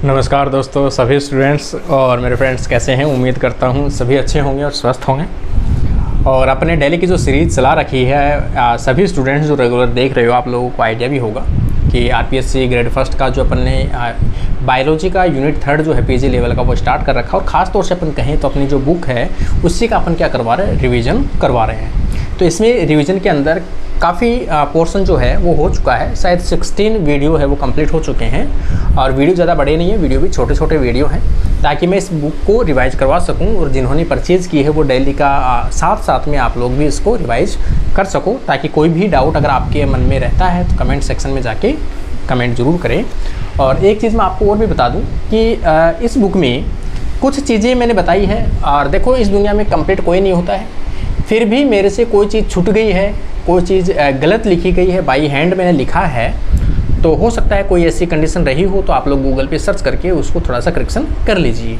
नमस्कार दोस्तों, सभी स्टूडेंट्स और मेरे फ्रेंड्स कैसे हैं। उम्मीद करता हूं सभी अच्छे होंगे और स्वस्थ होंगे। और अपने डेली की जो सीरीज़ चला रखी है, सभी स्टूडेंट्स जो रेगुलर देख रहे हो आप लोगों को आइडिया भी होगा कि आरपीएससी ग्रेड फर्स्ट का जो अपन ने बायोलॉजी का यूनिट 3 जो है पीजी लेवल का वो स्टार्ट कर रखा है। और ख़ास तौर से अपन कहें तो अपनी जो बुक है उसी का अपन क्या करवा रहे हैं, रिवीजन करवा रहे हैं। तो इसमें रिवीजन के अंदर काफ़ी पोर्शन जो है वो हो चुका है, शायद 16 वीडियो है वो कंप्लीट हो चुके हैं। और वीडियो ज़्यादा बड़े नहीं है, वीडियो भी छोटे छोटे वीडियो हैं, ताकि मैं इस बुक को रिवाइज करवा सकूं और जिन्होंने परचेज़ की है वो डेली का साथ साथ में आप लोग भी इसको रिवाइज कर सको, ताकि कोई भी डाउट अगर आपके मन में रहता है तो कमेंट सेक्शन में जाके कमेंट ज़रूर करें। और एक चीज़ मैं आपको और भी बता दूँ कि इस बुक में कुछ चीज़ें मैंने बताई है। और देखो, इस दुनिया में कंप्लीट कोई नहीं होता है, फिर भी मेरे से कोई चीज़ छूट गई है, कोई चीज़ गलत लिखी गई है, बाई हैंड मैंने लिखा है, तो हो सकता है कोई ऐसी कंडीशन रही हो तो आप लोग गूगल पे सर्च करके उसको थोड़ा सा करेक्शन कर लीजिए,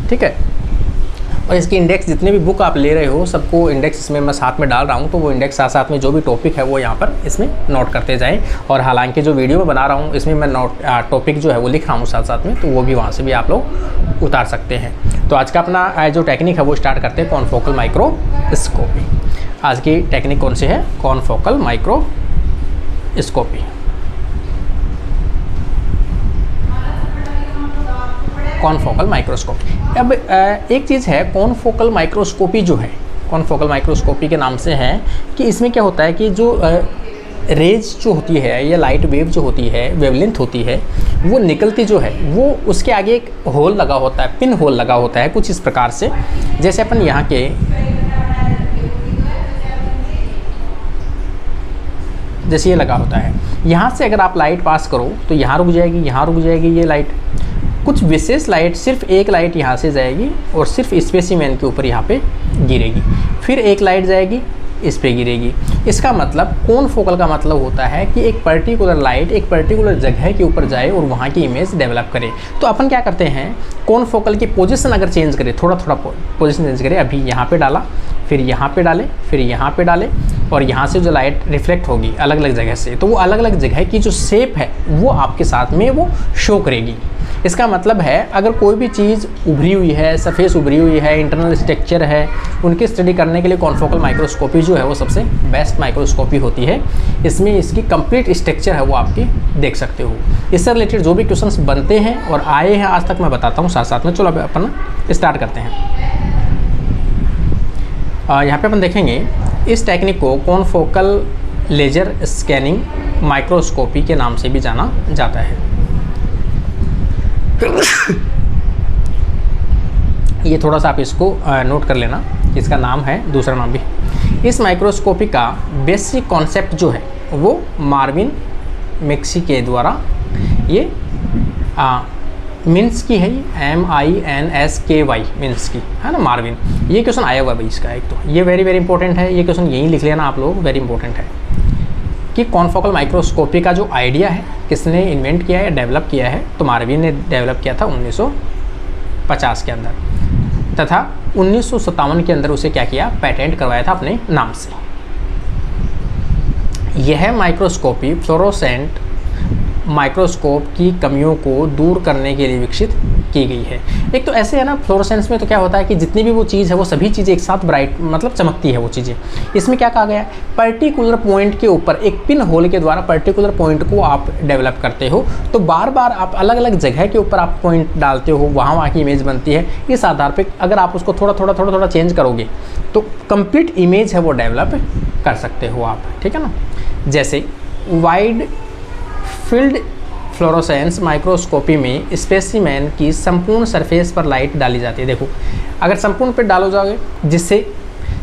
ठीक है। और इसकी इंडेक्स जितने भी बुक आप ले रहे हो सबको इंडेक्स इसमें मैं साथ में डाल रहा हूँ, तो वो इंडेक्स साथ साथ में जो भी टॉपिक है वो यहाँ पर इसमें नोट करते जाएँ। और हालांकि जो वीडियो में बना रहा हूँ इसमें मैं टॉपिक जो है वो लिख रहा हूँ साथ साथ में, तो वो भी वहाँ से भी आप लोग उतार सकते हैं। तो आज का अपना जो टेक्निक है वो स्टार्ट करते हैं, कॉन्फोकल माइक्रोस्कोपी। आज की टेक्निक कौन सी है? Confocal microscopy. Confocal microscopy. अब एक चीज़ है, कॉन्फोकल माइक्रोस्कोपी जो है, कॉन्फोकल माइक्रोस्कोपी के नाम से है कि इसमें क्या होता है कि जो रेज जो होती है या लाइट वेव जो होती है, वेवलेंथ होती है, वो निकलती जो है वो उसके आगे एक होल लगा होता है, पिन होल लगा होता है कुछ इस प्रकार से। जैसे अपन यहाँ के जैसे ये लगा होता है, यहाँ से अगर आप लाइट पास करो तो यहाँ रुक जाएगी, यहाँ रुक जाएगी ये लाइट। कुछ विशेष लाइट, सिर्फ एक लाइट यहाँ से जाएगी और सिर्फ स्पेसिमेन के ऊपर यहाँ पे गिरेगी, फिर एक लाइट जाएगी इस पे गिरेगी। इसका मतलब कॉन्फोकल का मतलब होता है कि एक पर्टिकुलर लाइट एक पर्टिकुलर जगह के ऊपर जाए और वहाँ की इमेज डेवलप करे। तो अपन क्या करते हैं, कॉन्फोकल की पोजीशन अगर चेंज करें, थोड़ा थोड़ा पोजीशन चेंज करें, अभी यहाँ पे डाला, फिर यहाँ पे डाले, फिर यहाँ पे डाले, और यहाँ से जो लाइट रिफ्लेक्ट होगी अलग अलग जगह से, तो वो अलग अलग जगह की जो शेप है वो आपके साथ में वो शो करेगी। इसका मतलब है अगर कोई भी चीज़ उभरी हुई है, सरफेस उभरी हुई है, इंटरनल स्ट्रक्चर है, उनकी स्टडी करने के लिए कॉन्फोकल माइक्रोस्कोपी जो है वो सबसे बेस्ट माइक्रोस्कोपी होती है। इसमें इसकी कंप्लीट स्ट्रक्चर है वो आपकी देख सकते हो। इससे रिलेटेड जो भी क्वेश्चंस बनते हैं और आए हैं आज तक मैं बताता हूँ साथ साथ में। चलो अब अपन स्टार्ट करते हैं। यहाँ पे अपन देखेंगे इस टेक्निक को कॉन्फोकल लेजर स्कैनिंग माइक्रोस्कोपी के नाम से भी जाना जाता है। ये थोड़ा सा आप इसको नोट कर लेना, इसका नाम है, दूसरा नाम भी। इस माइक्रोस्कोपी का बेसिक कॉन्सेप्ट जो है वो मार्विन मिन्स्की के द्वारा, ये मिन्स्की है, MINSKY मिन्स्की है ना, मार्विन। ये क्वेश्चन आया हुआ है भाई इसका, एक तो ये वेरी वेरी इंपॉर्टेंट है, ये क्वेश्चन यहीं लिख लेना आप लोग, वेरी इंपॉर्टेंट है कि कॉन्फोकल माइक्रोस्कोपी का जो आइडिया है किसने इन्वेंट किया है, डेवलप किया है, तो मार्विन ने डेवलप किया था 1950 के अंदर, तथा 1957 के अंदर उसे क्या किया, पेटेंट करवाया था अपने नाम से। यह माइक्रोस्कोपी फ्लोरोसेंट माइक्रोस्कोप की कमियों को दूर करने के लिए विकसित की गई है। एक तो ऐसे है ना, फ्लोरोसेंस में तो क्या होता है कि जितनी भी वो चीज़ है वो सभी चीज़ें एक साथ ब्राइट मतलब चमकती है वो चीज़ें। इसमें क्या कहा गया है, पर्टिकुलर पॉइंट के ऊपर एक पिन होल के द्वारा पर्टिकुलर पॉइंट को आप डेवलप करते हो, तो बार बार आप अलग अलग जगह के ऊपर आप पॉइंट डालते हो, वहाँ की इमेज बनती है। इस आधार पर अगर आप उसको थोड़ा थोड़ा चेंज करोगे तो कंप्लीट इमेज है वो डेवलप कर सकते हो आप, ठीक है ना। जैसे वाइड फील्ड फ्लोरोसेंस माइक्रोस्कोपी में स्पेसिमेन की संपूर्ण सरफेस पर लाइट डाली जाती है। देखो, अगर संपूर्ण पे डालो जाओगे जिससे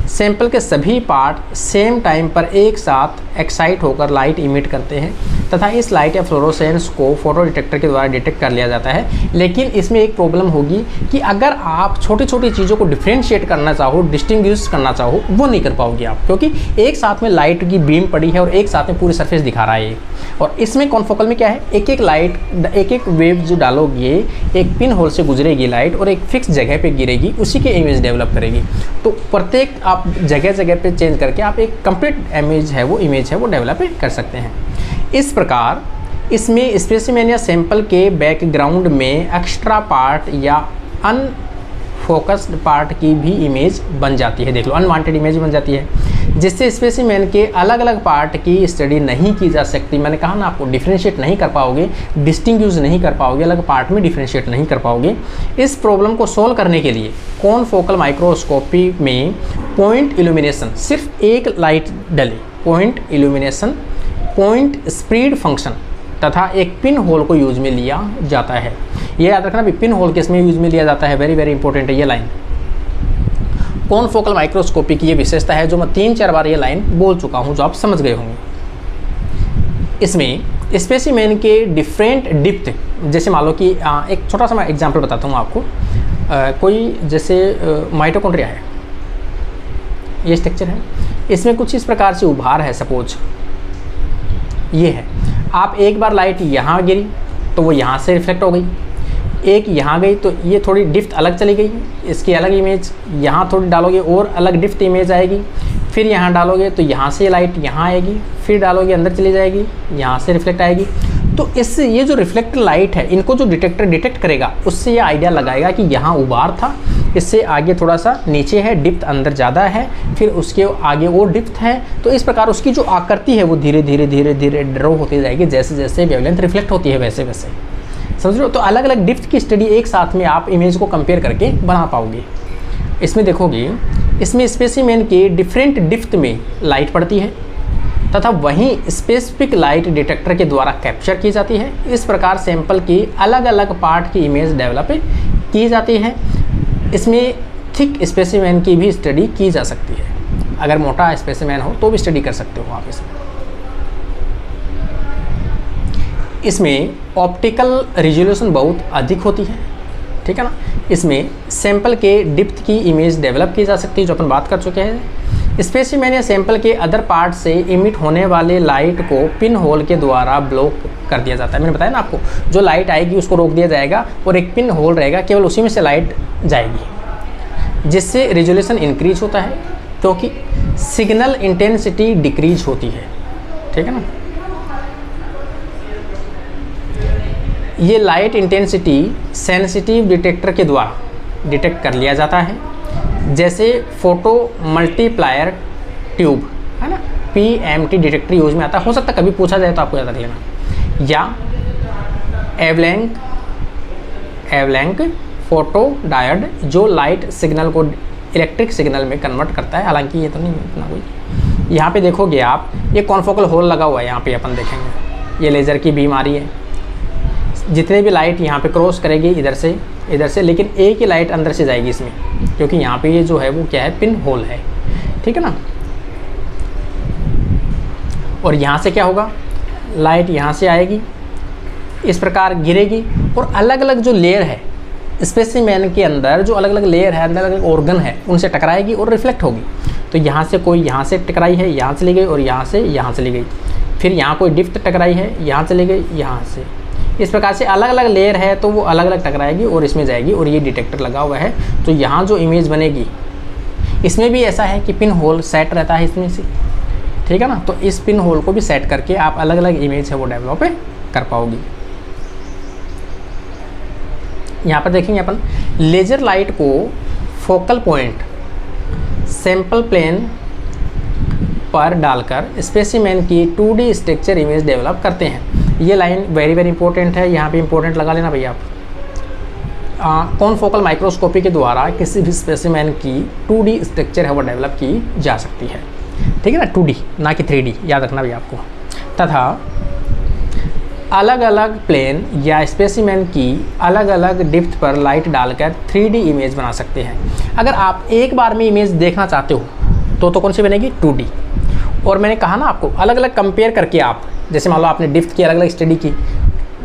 सैंपल के सभी पार्ट सेम टाइम पर एक साथ एक्साइट होकर लाइट इमिट करते हैं तथा इस लाइट या फ्लोरोसेंस को फोटो डिटेक्टर के द्वारा डिटेक्ट कर लिया जाता है। लेकिन इसमें एक प्रॉब्लम होगी कि अगर आप छोटी छोटी चीज़ों को डिफ्रेंशिएट करना चाहो, डिस्टिंग्विश करना चाहो, वो नहीं कर पाओगे आप, क्योंकि एक साथ में लाइट की बीम पड़ी है और एक साथ में पूरी सरफेस दिखा रहा है। और इसमें कॉन्फोकल में क्या है, एक एक लाइट, एक एक वेव जो डालोगे एक पिन होल से गुजरेगी लाइट और एक फिक्स जगह पे गिरेगी, उसी के इमेज डेवलप करेगी। तो प्रत्येक आप जगह जगह पे चेंज करके आप एक कंप्लीट इमेज है वो डेवलप कर सकते हैं। इस प्रकार इसमें स्पेसिमेन या सैंपल के बैकग्राउंड में एक्स्ट्रा पार्ट या अनफोकस्ड पार्ट की भी इमेज बन जाती है। देख लो, अनवांटेड इमेज बन जाती है, जिससे स्पेसिमेन के अलग अलग पार्ट की स्टडी नहीं की जा सकती। मैंने कहा ना आपको, डिफ्रेंशिएट नहीं कर पाओगे, डिस्टिंग्विश नहीं कर पाओगे, अलग पार्ट में डिफ्रेंशिएट नहीं कर पाओगे। इस प्रॉब्लम को सोल्व करने के लिए कॉनफोकल माइक्रोस्कोपी में पॉइंट इल्यूमिनेशन, सिर्फ एक लाइट डले, point illumination, point spread function तथा एक पिन होल को यूज में लिया जाता है। ये याद रखना भी, पिन होल किस में यूज में लिया जाता है, वेरी वेरी इंपॉर्टेंट है ये लाइन। कॉनफोकल माइक्रोस्कोपी की ये विशेषता है जो मैं 3-4 बार ये लाइन बोल चुका हूँ, जो आप समझ गए होंगे। इसमें स्पेसिमेन के डिफरेंट डिप्थ, जैसे मान लो कि एक छोटा सा मैं एग्जांपल बताता हूँ आपको। कोई जैसे माइटोकॉन्ड्रिया है, ये स्ट्रक्चर है, इसमें कुछ इस प्रकार से उभार है, सपोज ये है। आप एक बार लाइट यहाँ गिरी तो वो यहाँ से रिफ्लेक्ट हो गई, एक यहाँ गई तो ये थोड़ी डिफ्थ अलग चली गई, इसकी अलग इमेज, यहाँ थोड़ी डालोगे और अलग डिफ्थ इमेज आएगी, फिर यहाँ डालोगे तो यहाँ से लाइट यहाँ आएगी, फिर डालोगे अंदर चली जाएगी, यहाँ से रिफ्लेक्ट आएगी। तो इससे ये जो रिफ्लेक्ट लाइट है, इनको जो डिटेक्टर डिटेक्ट करेगा, उससे ये आइडिया लगाएगा कि यहाँ उबार था, इससे आगे थोड़ा सा नीचे है, डिप्थ अंदर ज़्यादा है, फिर उसके आगे और डिप्थ है। तो इस प्रकार उसकी जो आकृति है वो धीरे धीरे धीरे धीरे ड्रॉ होती जाएगी, जैसे जैसे वेवलेंथ रिफ्लेक्ट होती है वैसे वैसे, समझ लो। तो अलग अलग डिप्थ की स्टडी एक साथ में आप इमेज को कंपेयर करके बना पाओगे। इसमें देखोगे, इसमें स्पेसिमेन के डिफरेंट डिप्थ में लाइट पड़ती है तथा वहीं स्पेसिफिक लाइट डिटेक्टर के द्वारा कैप्चर की जाती है। इस प्रकार सैंपल की अलग अलग पार्ट की इमेज डेवलप की जाती है। इसमें थिक स्पेसिमेन की भी स्टडी की जा सकती है, अगर मोटा स्पेसिमेन हो तो भी स्टडी कर सकते हो आप इसमें। इसमें ऑप्टिकल रिजोल्यूशन बहुत अधिक होती है, ठीक है ना। इसमें सैंपल के डिप्थ की इमेज डेवलप की जा सकती है, जो अपन बात कर चुके हैं। स्पेसिमेन या सैंपल के अदर पार्ट से इमिट होने वाले लाइट को पिन होल के द्वारा ब्लॉक कर दिया जाता है। मैंने बताया ना आपको, जो लाइट आएगी उसको रोक दिया जाएगा और एक पिन होल रहेगा, केवल उसी में से लाइट जाएगी, जिससे रिजोल्यूशन इंक्रीज होता है, क्योंकि सिग्नल इंटेंसिटी डिक्रीज होती है, ठीक है ना। ये लाइट इंटेंसिटी सेंसिटिव डिटेक्टर के द्वारा डिटेक्ट कर लिया जाता है, जैसे फोटो मल्टीप्लायर ट्यूब है ना, PMT डिटेक्टर यूज में आता है। हो सकता है कभी पूछा जाए तो आपको याद रख लेना, या एवलैंक फोटो डायोड, जो लाइट सिग्नल को इलेक्ट्रिक सिग्नल में कन्वर्ट करता है। हालांकि ये तो नहीं इतना कोई। यहाँ पे देखोगे आप, ये कॉन्फोकल होल लगा हुआ है, यहाँ पे अपन देखेंगे, ये लेज़र की बीम आ रही है, जितने भी लाइट यहाँ पे क्रॉस करेगी इधर से, लेकिन एक ही लाइट अंदर से जाएगी इसमें, क्योंकि यहाँ पे ये जो है वो क्या है, पिन होल है, ठीक है ना। और यहाँ से क्या होगा, लाइट यहाँ से आएगी, इस प्रकार गिरेगी और अलग अलग जो लेयर है स्पेसिमेन के अंदर, जो अलग अलग लेयर है, अलग अलग ऑर्गन है, उनसे टकराएगी और रिफ्लेक्ट होगी। तो यहाँ से कोई यहाँ से टकराई है, यहाँ चली गई, और यहाँ से यहाँ चली गई, फिर यहाँ कोई डिफ्ट टकराई है, यहाँ चली गई, यहाँ से, इस प्रकार से अलग अलग लेयर है तो वो अलग अलग टकराएगी और इसमें जाएगी। और ये डिटेक्टर लगा हुआ है, तो यहाँ जो इमेज बनेगी, इसमें भी ऐसा है कि पिन होल सेट रहता है इसमें से, ठीक है ना। तो इस पिन होल को भी सेट करके आप अलग अलग इमेज है वो डेवलप कर पाओगी। यहाँ पर देखेंगे अपन, लेजर लाइट को फोकल पॉइंट सैंपल प्लेन पर डालकर स्पेसिमेन की 2D स्ट्रक्चर इमेज डेवलप करते हैं। ये लाइन वेरी वेरी इंपॉर्टेंट है, यहाँ पे इंपॉर्टेंट लगा लेना भैया आप। कॉनफोकल माइक्रोस्कोपी के द्वारा किसी भी स्पेसिमेन की 2D स्ट्रक्चर है वो डेवलप की जा सकती है, ठीक है ना, 2D ना कि 3D, याद रखना भैया आपको। तथा अलग अलग प्लेन या स्पेसिमेन की अलग अलग डिप्थ पर लाइट डालकर 3D इमेज बना सकते हैं। अगर आप एक बार में इमेज देखना चाहते हो तो कौन सी बनेगी, 2D। और मैंने कहा ना आपको, अलग अलग कंपेयर करके आप, जैसे मान लो आपने डिप्थ की अलग अलग स्टडी की,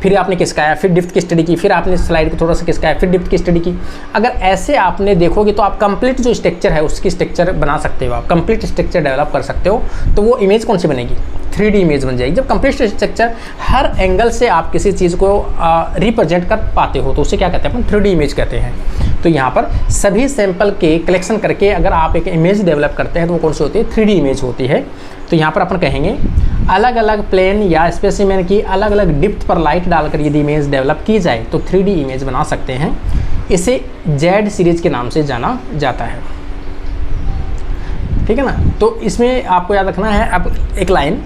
फिर आपने खिसकाया, फिर डिप्थ की स्टडी की, फिर आपने स्लाइड को थोड़ा सा खिसकाया, फिर डिप्थ की स्टडी की। अगर ऐसे आपने देखोगे तो आप कंप्लीट जो स्ट्रक्चर है उसकी स्ट्रक्चर बना सकते हो, आप कंप्लीट स्ट्रक्चर डेवलप कर सकते हो। तो वो इमेज कौन सी बनेगी? 3D इमेज बन जाएगी। जब कंप्लीट स्ट्रक्चर हर एंगल से आप किसी चीज़ को रिप्रेजेंट कर पाते हो तो उसे क्या कहते हैं? अपन 3D इमेज कहते हैं। तो यहाँ पर सभी सैंपल के कलेक्शन करके अगर आप एक इमेज डेवलप करते हैं तो वो कौन सी होती है? 3D इमेज होती है। तो यहाँ पर अपन कहेंगे अलग अलग प्लेन या स्पेसिमेन की अलग अलग डिप्थ पर लाइट डालकर यदि इमेज डेवलप की जाए तो 3D इमेज बना सकते हैं। इसे जेड सीरीज के नाम से जाना जाता है। ठीक है ना? तो इसमें आपको याद रखना है अब एक लाइन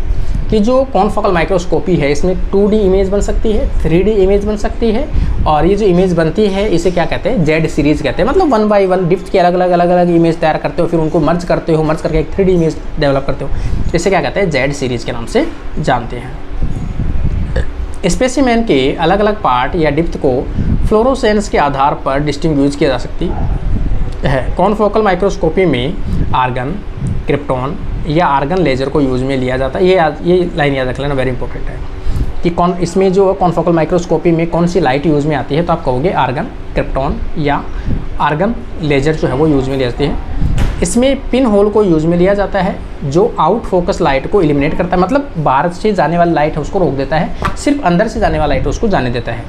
कि जो कॉन्फोकल माइक्रोस्कोपी है इसमें 2D इमेज बन सकती है, 3D इमेज बन सकती है, और ये जो इमेज बनती है इसे क्या कहते हैं? जेड सीरीज कहते हैं। मतलब 1 बाय 1 डिप्थ के अलग अलग इमेज तैयार करते हो, फिर उनको मर्ज करते हो, मर्ज करके एक 3D इमेज डेवलप करते हो। इसे क्या कहते हैं? जेड सीरीज के नाम से जानते हैं। स्पेसिमेन के अलग अलग पार्ट या डिप्थ को फ्लोरोसेंस के आधार पर डिस्टिंग्विश किया जा सकती है। कॉन्फोकल माइक्रोस्कोपी में आर्गन, क्रिप्टॉन या आर्गन लेजर को यूज में लिया जाता है। ये लाइन याद रख लेना, वेरी इंपॉर्टेंट है कि इसमें जो कॉन्फोकल माइक्रोस्कोपी में कौन सी लाइट यूज़ में आती है, तो आप कहोगे आर्गन, क्रिप्टॉन या आर्गन लेजर जो है वो यूज़ में ली जाती है। इसमें पिन होल को यूज़ में लिया जाता है जो आउट फोकस लाइट को एलिमिनेट करता है, मतलब बाहर से जाने वाली लाइट है उसको रोक देता है, सिर्फ अंदर से जाने वाला लाइट उसको जाने देता है,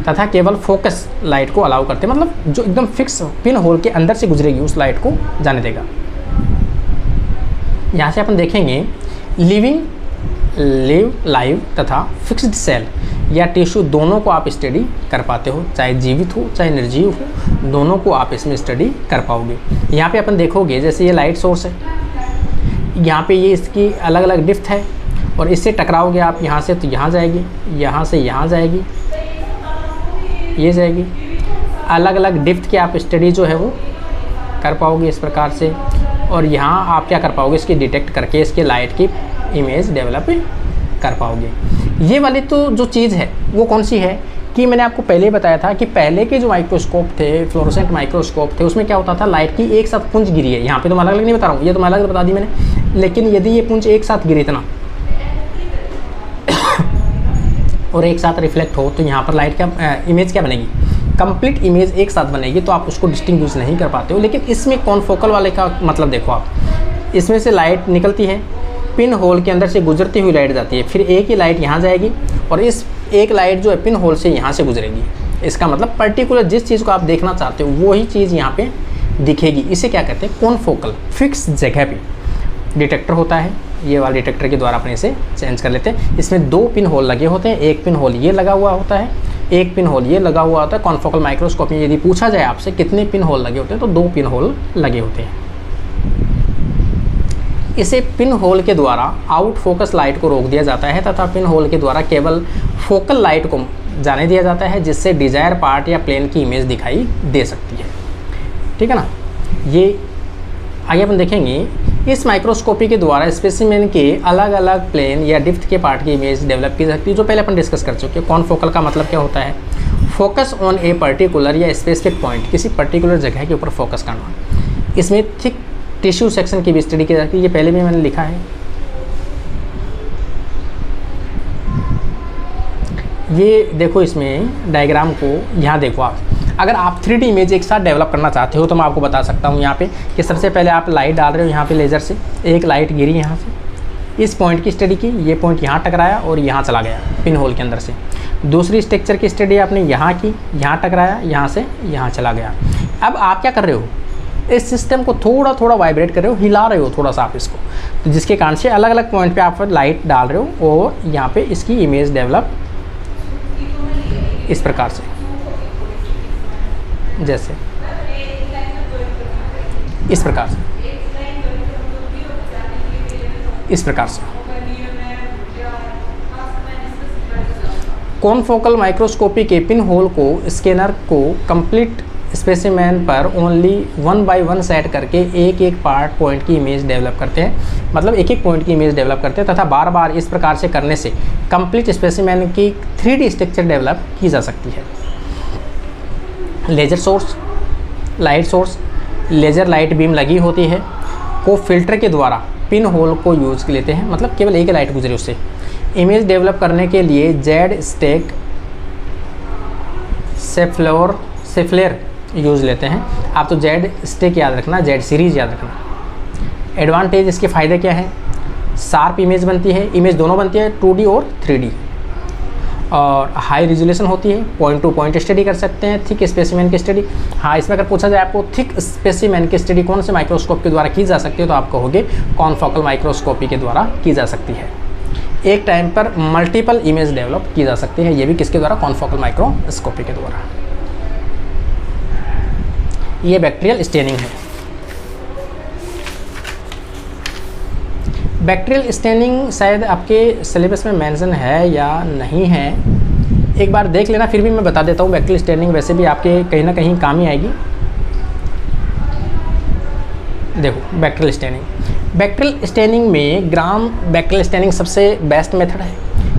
तथा केवल फोकस लाइट को अलाउ करते हैं, मतलब जो एकदम फिक्स पिन होल के अंदर से गुजरेगी उस लाइट को जाने देगा। यहाँ से अपन देखेंगे लाइव तथा फिक्स्ड सेल या टिश्यू दोनों को आप स्टडी कर पाते हो, चाहे जीवित हो चाहे निर्जीव हो, दोनों को आप इसमें स्टडी कर पाओगे। यहाँ पे अपन देखोगे जैसे ये लाइट सोर्स है, यहाँ पे ये इसकी अलग अलग डिप्थ है, और इससे टकराओगे आप यहाँ से तो यहाँ जाएगी, यहाँ से यहाँ जाएगी, ये जाएगी। अलग अलग डिप्थ की आप स्टडी जो है वो कर पाओगे इस प्रकार से, और यहाँ आप क्या कर पाओगे? इसकी डिटेक्ट करके इसके लाइट की इमेज डेवलप कर पाओगे। ये वाली तो जो चीज़ है वो कौन सी है कि मैंने आपको पहले ही बताया था कि पहले के जो माइक्रोस्कोप थे, फ्लोरोसेंट माइक्रोस्कोप थे, उसमें क्या होता था? लाइट की एक साथ पुंज गिरी है। यहाँ पे तो मैं अलग अलग नहीं बता रहा हूँ, ये तो मैं अलग बता दी मैंने, लेकिन यदि ये पुंज एक साथ गिरे इतना और एक साथ रिफ्लेक्ट हो तो यहाँ पर लाइट क्या इमेज क्या बनेगी? कंप्लीट इमेज एक साथ बनेगी, तो आप उसको डिस्टिंग्विश नहीं कर पाते हो। लेकिन इसमें कॉन्फोकल वाले का मतलब देखो आप, इसमें से लाइट निकलती है, पिन होल के अंदर से गुजरती हुई लाइट जाती है, फिर एक ही लाइट यहाँ जाएगी और इस एक लाइट जो है पिन होल से यहाँ से गुजरेगी। इसका मतलब पर्टिकुलर जिस चीज़ को आप देखना चाहते हो वही चीज़ यहाँ पे दिखेगी। इसे क्या कहते हैं? कॉन्फोकल। फिक्स जगह पे डिटेक्टर होता है, ये वाला डिटेक्टर के द्वारा अपने इसे चेंज कर लेते हैं। इसमें 2 पिन होल लगे होते हैं, एक पिन होल ये लगा हुआ होता है, एक पिन होल ये लगा हुआ होता है। कॉन्फोकल माइक्रोस्कोप में यदि पूछा जाए आपसे कितने पिन होल लगे होते हैं तो 2 पिन होल लगे होते हैं। इसे पिन होल के द्वारा आउट फोकस लाइट को रोक दिया जाता है तथा पिन होल के द्वारा केवल फोकल लाइट को जाने दिया जाता है, जिससे डिजायर पार्ट या प्लेन की इमेज दिखाई दे सकती है। ठीक है ना? ये आगे अपन देखेंगे। इस माइक्रोस्कोपी के द्वारा स्पेसिमेन के अलग अलग प्लेन या डिप्थ के पार्ट की इमेज डेवलप की सकती है, जो पहले अपन डिस्कस कर चुके हैं। कॉन्फोकल का मतलब क्या होता है? फोकस ऑन ए पर्टिकुलर या स्पेसिफिक पॉइंट, किसी पर्टिकुलर जगह के ऊपर फोकस करना। इसमें थिक टिश्यू सेक्शन की भी स्टडी की जाती है, ये पहले भी मैंने लिखा है। ये देखो इसमें डायग्राम को, यहाँ देखो आप, अगर आप 3D इमेज एक साथ डेवलप करना चाहते हो तो मैं आपको बता सकता हूँ यहाँ पे कि सबसे पहले आप लाइट डाल रहे हो यहाँ पे लेज़र से, एक लाइट गिरी यहाँ से, इस पॉइंट की स्टडी की, ये पॉइंट यहाँ टकराया और यहाँ चला गया पिन होल के अंदर से। दूसरी स्ट्रक्चर की स्टडी आपने यहाँ की, यहाँ टकराया, यहाँ से यहाँ चला गया। अब आप क्या कर रहे हो? इस सिस्टम को थोड़ा थोड़ा वाइब्रेट कर रहे हो, हिला रहे हो थोड़ा सा आप इसको, तो जिसके कारण से अलग अलग पॉइंट पे आप लाइट डाल रहे हो और यहाँ पे इसकी इमेज डेवलप इस प्रकार से, जैसे इस प्रकार से, इस प्रकार से। कॉन्फोकल माइक्रोस्कोपी के पिन होल को स्कैनर को कंप्लीट स्पेसिमेन पर ओनली 1 बाय 1 सेट करके एक एक पार्ट पॉइंट की इमेज डेवलप करते हैं, मतलब एक एक पॉइंट की इमेज डेवलप करते हैं तथा बार बार इस प्रकार से करने से कंप्लीट स्पेसिमेन की 3D स्ट्रक्चर डेवलप की जा सकती है। Laser source, light source, laser light beam लगी होती है, को फिल्टर के द्वारा पिन होल को यूज़ लेते हैं, मतलब केवल एक लाइट गुजरे उससे। इमेज डेवलप करने के लिए जेड स्टेक सेफ्लेयर यूज़ लेते हैं। आप तो जेड स्टेक याद रखना, जेड सीरीज़ याद रखना। एडवांटेज इसके फ़ायदे क्या है? शार्प इमेज बनती है, इमेज दोनों बनती है 2D और 3D, और हाई रिजोल्यूशन होती है, पॉइंट टू पॉइंट स्टडी कर सकते हैं, थिक स्पेसिमेन की स्टडी। हाँ, इसमें अगर पूछा जाए आपको थिक स्पेसिमेन की स्टडी कौन से माइक्रोस्कोप के द्वारा की जा सकती है, तो आप कहोगे कॉन्फोकल माइक्रोस्कोपी के द्वारा की जा सकती है। एक टाइम पर मल्टीपल इमेज डेवलप की जा सकती है, ये भी किसके द्वारा? कॉन्फोकल माइक्रोस्कोपी के द्वारा। ये बैक्टीरियल स्टेनिंग है। बैक्टीरियल स्टेनिंग शायद आपके सिलेबस में मेंशन है या नहीं है, एक बार देख लेना, फिर भी मैं बता देता हूँ। बैक्टीरियल स्टेनिंग वैसे भी आपके कहीं ना कहीं काम ही आएगी। देखो बैक्टीरियल स्टेनिंग में ग्राम बैक्टीरियल स्टेनिंग सबसे बेस्ट मेथड है।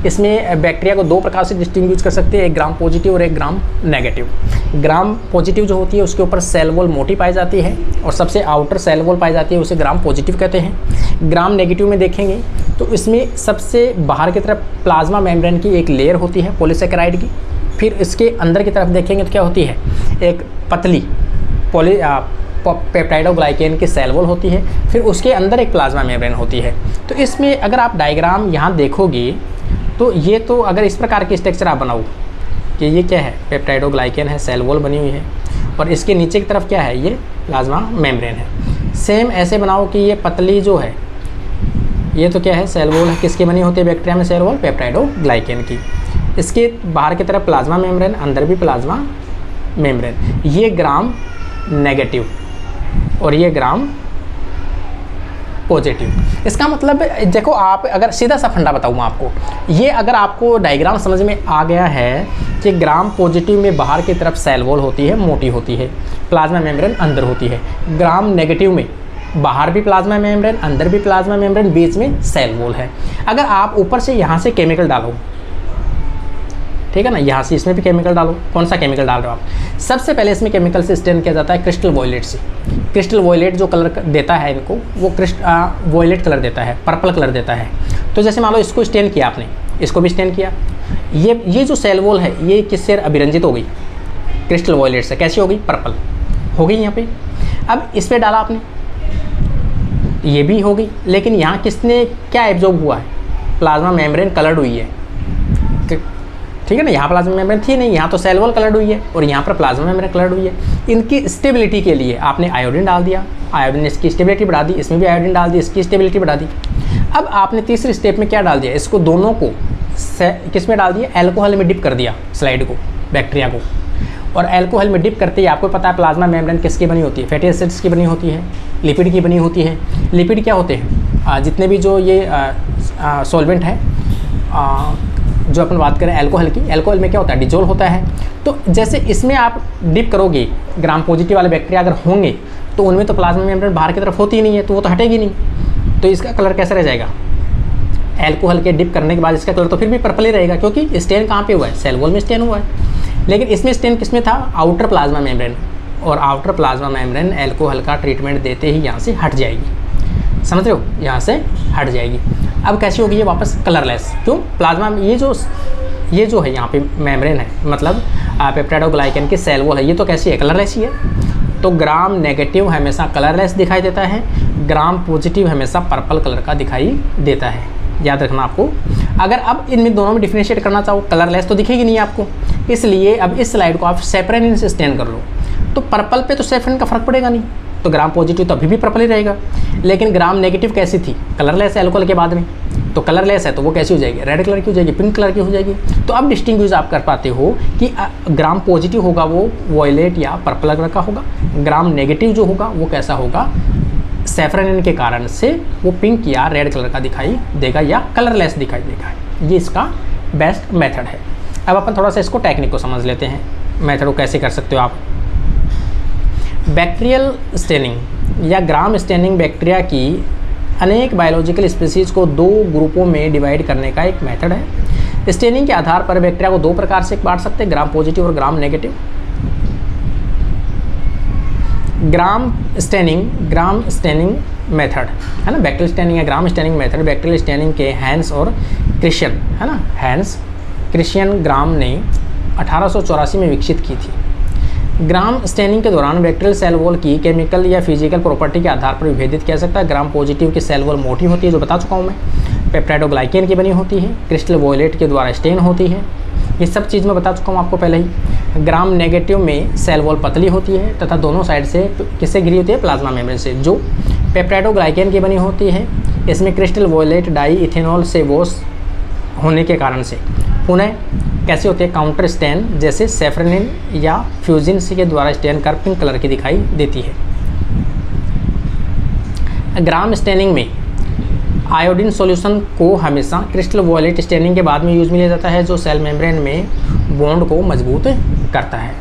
इसमें बैक्टीरिया को दो प्रकार से डिस्टिंग्विश कर सकते हैं, एक ग्राम पॉजिटिव और एक ग्राम नेगेटिव। ग्राम पॉजिटिव जो होती है उसके ऊपर सेल वॉल मोटी पाई जाती है और सबसे आउटर सेल वॉल पाई जाती है, उसे ग्राम पॉजिटिव कहते हैं। ग्राम नेगेटिव में देखेंगे तो इसमें सबसे बाहर की तरफ प्लाज्मा मेम्ब्रेन की एक लेयर होती है पॉलीसेकेराइड की। फिर इसके अंदर की तरफ देखेंगे तो क्या होती है? एक पतली पेप्टाइडोग्लाइकेन की सेल वॉल होती है, फिर उसके अंदर एक प्लाज्मा मेम्ब्रेन होती है। तो इसमें अगर आप डायग्राम यहाँ देखोगे तो ये तो अगर इस प्रकार की स्ट्रक्चर आप बनाओ कि ये क्या है? पेप्टाइडोग्लाइकेन है, सेल वॉल बनी हुई है, और इसके नीचे की तरफ क्या है? ये प्लाज्मा मेम्ब्रेन है। सेम ऐसे बनाओ कि ये पतली जो है ये तो क्या है? सेल वॉल है। किसकी बनी होती है बैक्टीरिया में सेल वॉल? पेप्टाइडोग्लाइकेन की। इसके बाहर की तरफ प्लाज्मा मेम्ब्रेन, अंदर भी प्लाज्मा मेम्ब्रेन। ये ग्राम नेगेटिव और ये ग्राम पॉजिटिव। इसका मतलब देखो, आप अगर सीधा सा फंडा बताऊँ आपको, ये अगर आपको डायग्राम समझ में आ गया है कि ग्राम पॉजिटिव में बाहर की तरफ सेल वॉल होती है, मोटी होती है, प्लाज्मा मेम्ब्रेन अंदर होती है। ग्राम नेगेटिव में बाहर भी प्लाज्मा मेम्ब्रेन, अंदर भी प्लाज्मा मेम्ब्रेन, बीच में सेल वॉल है। अगर आप ऊपर से यहाँ से केमिकल डालो, ठीक है ना, यहाँ से इसमें भी केमिकल डालो, कौन सा केमिकल डाल रहे हो आप? सबसे पहले इसमें केमिकल से स्टेन किया जाता है क्रिस्टल वॉयलेट से। क्रिस्टल वॉयलेट जो कलर देता है इनको, वो वॉयलेट कलर देता है, पर्पल कलर देता है। तो जैसे मान लो इसको स्टेन किया आपने, इसको भी स्टेन किया, ये जो सेल वॉल है ये किससे अभिरंजित हो गई? क्रिस्टल वॉयलेट से। कैसी हो गई? पर्पल हो गई यहाँ पे। अब इस पर डाला आपने, ये भी हो गई, लेकिन यहाँ किसने क्या एब्जॉर्ब हुआ है? प्लाज्मा मेम्ब्रेन कलर्ड हुई है, ठीक है ना। यहाँ प्लाज्मा मेम्ब्रेन थी नहीं, यहाँ तो सेल वॉल कलर्ड हुई है और यहाँ पर प्लाज्मा मेम्ब्रेन कलर्ड हुई है। इनकी स्टेबिलिटी के लिए आपने आयोडीन डाल दिया, आयोडीन ने इसकी स्टेबिलिटी बढ़ा दी, इसमें भी आयोडीन डाल दी, इसकी स्टेबिलिटी बढ़ा दी। अब आपने तीसरे स्टेप में क्या डाल दिया? इसको दोनों को किस में डाल दिया? एल्कोहल में डिप कर दिया स्लाइड को, बैक्टीरिया को। और एल्कोहल में डिप करते ही आपको पता है प्लाज्मा मेम्ब्रेन किसकी बनी होती है? फैटी एसिड्स की बनी होती है, लिपिड की बनी होती है। लिपिड क्या होते हैं? जितने भी जो ये सॉल्वेंट है, जो अपन बात करें अल्कोहल की, अल्कोहल में क्या होता है? डिजोल होता है। तो जैसे इसमें आप डिप करोगे, ग्राम पॉजिटिव वाले बैक्टीरिया अगर होंगे तो उनमें तो प्लाज्मा मेम्ब्रेन बाहर की तरफ होती ही नहीं है, तो वो तो हटेगी नहीं, तो इसका कलर कैसा रह जाएगा? अल्कोहल के डिप करने के बाद इसका कलर तो फिर भी पर्पल ही रहेगा, क्योंकि स्टेन कहाँ पे हुआ है? सेल वॉल में स्टेन हुआ है। लेकिन इसमें स्टेन किसमें था? आउटर प्लाज्मा मेम्ब्रेन, और आउटर प्लाज्मा मेम्ब्रेन अल्कोहल का ट्रीटमेंट देते ही यहाँ से हट जाएगी। समझ रहे हो? यहाँ से हट जाएगी। अब कैसी होगी ये? वापस कलरलेस। क्यों? प्लाज्मा ये जो है यहाँ पे मेम्ब्रेन है, मतलब पेप्टाइडोग्लाइकेन की सेल वॉल है, ये तो कैसी है? कलरलेस ही है। तो ग्राम नेगेटिव हमेशा कलरलेस दिखाई देता है, ग्राम पॉजिटिव हमेशा पर्पल कलर का दिखाई देता है। याद रखना आपको। अगर अब इनमें दोनों में डिफरेंशिएट करना चाहो, कलरलेस तो दिखेगी नहीं आपको, इसलिए अब इस स्लाइड को आप सेफ्रेनिन से स्टेन कर लो। तो पर्पल पे तो सेफ्रेनिन का फर्क पड़ेगा नहीं, तो ग्राम पॉजिटिव तो अभी भी पर्पल ही रहेगा। लेकिन ग्राम नेगेटिव कैसी थी? कलरलेस है अल्कोहल के बाद में, तो कलरलेस है तो वो कैसी हो जाएगी? रेड कलर की हो जाएगी, पिंक कलर की हो जाएगी। तो अब डिस्टिंग्विश आप कर पाते हो कि ग्राम पॉजिटिव होगा वो वॉयलेट या पर्पल कलर का होगा, ग्राम नेगेटिव जो होगा वो कैसा होगा? सेफ्रेनिन के कारण से वो पिंक या रेड कलर का दिखाई देगा या कलरलेस दिखाई देगा। ये इसका बेस्ट मेथड है। अब अपन थोड़ा सा इसको टेक्निक को समझ लेते हैं, मेथड को कैसे कर सकते हो आप। बैक्टीरियल स्टेनिंग या ग्राम स्टेनिंग बैक्टीरिया की अनेक बायोलॉजिकल स्पीसीज को दो ग्रुपों में डिवाइड करने का एक मेथड है। स्टेनिंग के आधार पर बैक्टीरिया को दो प्रकार से बांट सकते हैं, ग्राम पॉजिटिव और gram negative. Gram staining method, है ना, बैक्टीरियल स्टेनिंग या gram staining method bacterial staining के हैंस और क्रिश्चियन, है ना, हैंस क्रिश्चियन ग्राम ने 1884 में विकसित की थी। ग्राम स्टेनिंग के दौरान बैक्टीरियल सेल वॉल की केमिकल या फिजिकल प्रॉपर्टी के आधार पर विभेदित किया जा सकता है। ग्राम पॉजिटिव की सेल वॉल मोटी होती है, जो बता चुका हूँ मैं, पेप्टाइडोग्लाइकेन की बनी होती है, क्रिस्टल वॉयलेट के द्वारा स्टेन होती है, ये सब चीज़ मैं बता चुका हूँ आपको पहले ही। ग्राम नेगेटिव में सेल वॉल पतली होती है तथा दोनों साइड से किससे घिरी होती है, प्लाज्मा मेम्ब्रेन से, जो पेप्टाइडोग्लाइकेन की बनी होती है। इसमें क्रिस्टल वॉयलेट डाई इथेनॉल से वॉश होने के कारण से पुनः कैसे होती है, काउंटर स्टेन जैसे सेफ्रेनिन या फ्यूजिन के द्वारा स्टेन कर पिंक कलर की दिखाई देती है। ग्राम स्टेनिंग में आयोडीन सॉल्यूशन को हमेशा क्रिस्टल वॉयलेट स्टेनिंग के बाद में यूज में लिया जाता है, जो सेल मेम्ब्रेन में बॉन्ड को मजबूत करता है।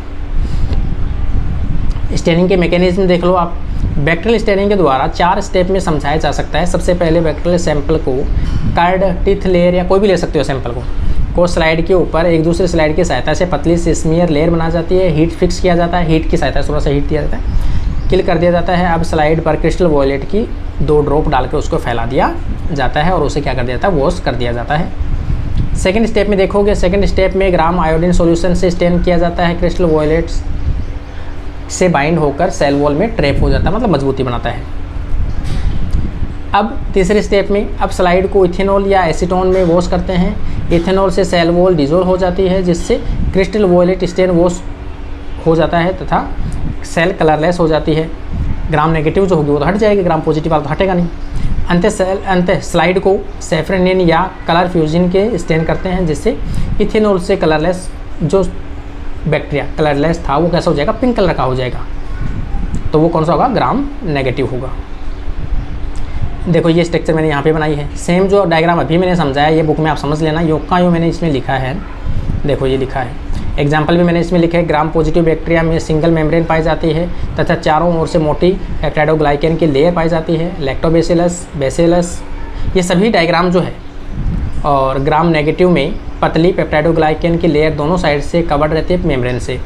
स्टेनिंग के मैकेनिज्म देख लो आप। बैक्टीरियल स्टेनिंग के द्वारा 4 स्टेप में समझाया जा सकता है। सबसे पहले बैक्टीरियल सैंपल को कार्ड, टिथ लेयर या कोई भी ले सकते हो सैंपल को स्लाइड के ऊपर एक दूसरे स्लाइड की सहायता से पतली सी स्मीयर लेयर बना जाती है। हीट फिक्स किया जाता है, हीट की सहायता से थोड़ा सा हीट दिया जाता है, किल कर दिया जाता है। अब स्लाइड पर क्रिस्टल वॉयलेट की 2 ड्रॉप डालकर उसको फैला दिया जाता है और उसे क्या कर दिया जाता है, वॉश कर दिया जाता है। सेकंड स्टेप में देखोगे, सेकंड स्टेप में ग्राम आयोडीन सॉल्यूशन से स्टेन किया जाता है। क्रिस्टल वॉयलेट से बाइंड होकर सेल वॉल में ट्रैप हो जाता है, मतलब मजबूती बनाता है। अब तीसरे स्टेप में अब स्लाइड को इथेनॉल या एसीटोन में वॉश करते हैं। इथेनॉल से सेल वॉल डिजोल्व हो जाती है, जिससे क्रिस्टल वॉयलेट स्टेन वॉश हो जाता है तथा सेल कलरलेस हो जाती है। ग्राम नेगेटिव जो होगी वो तो हट जाएगी, ग्राम पॉजिटिव वाला तो हटेगा नहीं। अंत स्लाइड को सेफ्रेनिन या कलर फ्यूजिन के स्टेन करते हैं, जिससे इथेनॉल से कलरलेस जो बैक्टीरिया कलरलेस था वो कैसा हो जाएगा, पिंक कलर का हो जाएगा। तो वो कौन सा होगा, ग्राम नेगेटिव होगा। देखो ये स्ट्रक्चर मैंने यहाँ पे बनाई है, सेम जो डायग्राम अभी मैंने समझाया ये बुक में आप समझ लेना। योग का यूँ मैंने इसमें लिखा है, देखो ये लिखा है। एग्जाम्पल भी मैंने इसमें लिखा है। ग्राम पॉजिटिव बैक्टीरिया में सिंगल मेम्ब्रेन पाई जाती है तथा चारों ओर से मोटी पेप्टाइडोग्लाइकेन की लेयर पाई जाती है, लैक्टोबैसिलस, बैसिलस, ये सभी डायग्राम जो है। और ग्राम नेगेटिव में पतली पेप्टाइडोग्लाइकेन की लेयर दोनों साइड से कवर्ड रहती है मेम्ब्रेन से।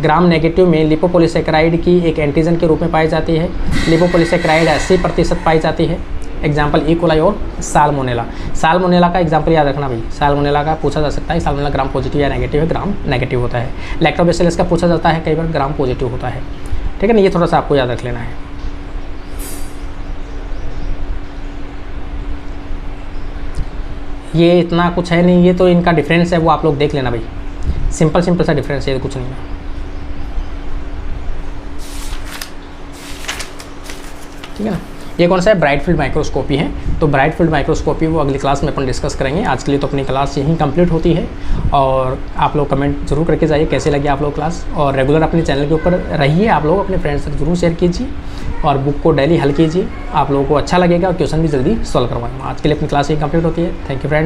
ग्राम नेगेटिव में लिपोपोलीसेकेराइड की एक एंटीजन के रूप में पाई जाती है। लिपोपोलीसेकेराइड 80% पाई जाती है। एग्जाम्पल ई कोलाई और साल्मोनेला। साल्मोनेला का एग्जाम्पल याद रखना भाई, साल्मोनेला का पूछा जा सकता है। साल्मोनेला ग्राम पॉजिटिव या नेगेटिव है, ग्राम नेगेटिव होता है। लैक्टोबैसिलस का पूछा जाता है कई बार, ग्राम पॉजिटिव होता है। ठीक है ना, ये थोड़ा सा आपको याद रख लेना है। ये इतना कुछ है नहीं, ये तो इनका डिफरेंस है, वो आप लोग देख लेना भाई। सिंपल सा डिफरेंस है, ये कुछ नहीं है। ठीक है ना। ये कौन सा है, ब्राइट फील्ड माइक्रोस्कोपी है। तो ब्राइट फील्ड माइक्रोस्कोपी वो अगली क्लास में अपन डिस्कस करेंगे। आज के लिए तो अपनी क्लास यहीं कंप्लीट होती है। और आप लोग कमेंट जरूर करके जाइए कैसे लगी आप लोग क्लास, और रेगुलर अपने चैनल के ऊपर रहिए। आप लोग अपने फ्रेंड्स तक जरूर शेयर कीजिए और बुक को डेली हल कीजिए, आप लोगों को अच्छा लगेगा और क्वेश्चन भी जल्दी सॉल्व करवाएंगे। आज के लिए अपनी क्लास यहीं कंप्लीट होती है। Thank you friends.